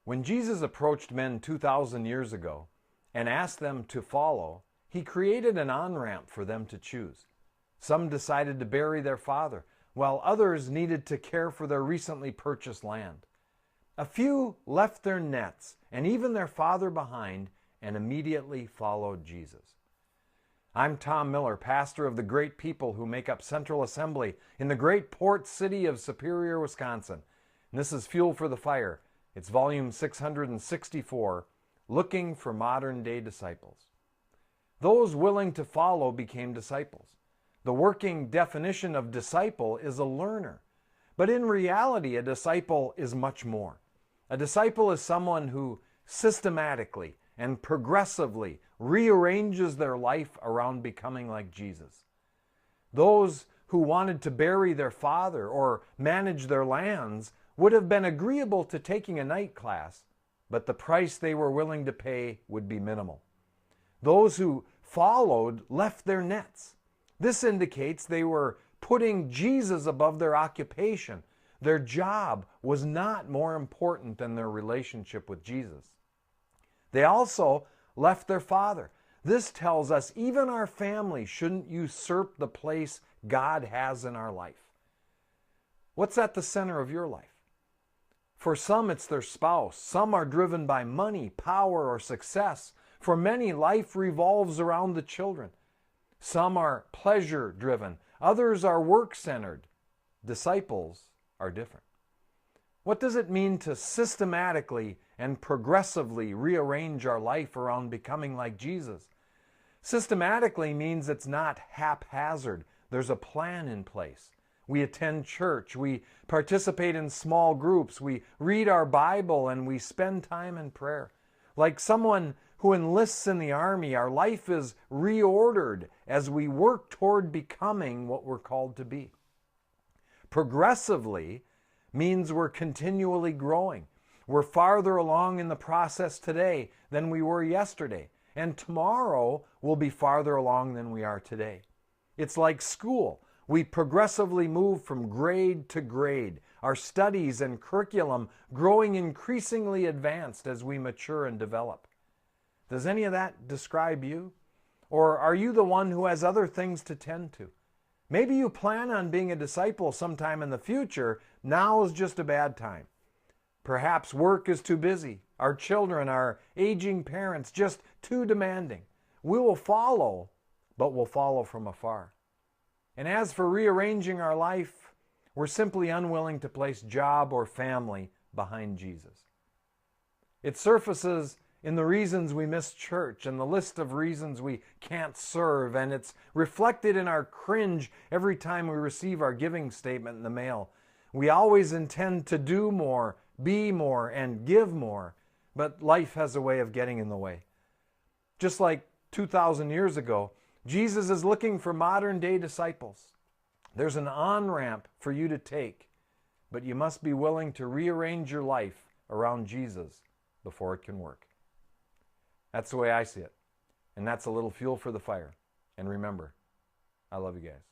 When Jesus approached men 2,000 years ago and asked them to follow, he created an on-ramp for them to choose. Some decided to bury their father, while others needed to care for their recently purchased land. A few left their nets and even their father behind and immediately followed Jesus. I'm Tom Miller, pastor of the great people who make up Central Assembly in the great port city of Superior, Wisconsin. And this is Fuel for the Fire. It's volume 664, Looking for Modern Day Disciples. Those willing to follow became disciples. The working definition of disciple is a learner. But in reality, a disciple is much more. A disciple is someone who systematically and progressively rearranges their life around becoming like Jesus. Those who wanted to bury their father or manage their lands would have been agreeable to taking a night class, but the price they were willing to pay would be minimal. Those who followed left their nets. This indicates they were putting Jesus above their occupation. Their job was not more important than their relationship with Jesus. They also left their father. This tells us even our family shouldn't usurp the place God has in our life. What's at the center of your life? For some, it's their spouse. Some are driven by money, power, or success. For many, life revolves around the children. Some are pleasure-driven. Others are work-centered. Disciples are different. What does it mean to systematically and progressively rearrange our life around becoming like Jesus? Systematically means it's not haphazard. There's a plan in place. We attend church, we participate in small groups, we read our Bible, and we spend time in prayer. Like someone who enlists in the army, our life is reordered as we work toward becoming what we're called to be. Progressively means we're continually growing. We're farther along in the process today than we were yesterday, and tomorrow we'll be farther along than we are today. It's like school. We progressively move from grade to grade, our studies and curriculum growing increasingly advanced as we mature and develop. Does any of that describe you? Or are you the one who has other things to tend to? Maybe you plan on being a disciple sometime in the future. Now is just a bad time. Perhaps work is too busy. Our children, our aging parents, just too demanding. We will follow, but we'll follow from afar. And as for rearranging our life, we're simply unwilling to place job or family behind Jesus. It surfaces in the reasons we miss church and the list of reasons we can't serve, and it's reflected in our cringe every time we receive our giving statement in the mail. We always intend to do more, be more, and give more, but life has a way of getting in the way. Just like 2,000 years ago, Jesus is looking for modern-day disciples. There's an on-ramp for you to take, but you must be willing to rearrange your life around Jesus before it can work. That's the way I see it. And that's a little fuel for the fire. And remember, I love you guys.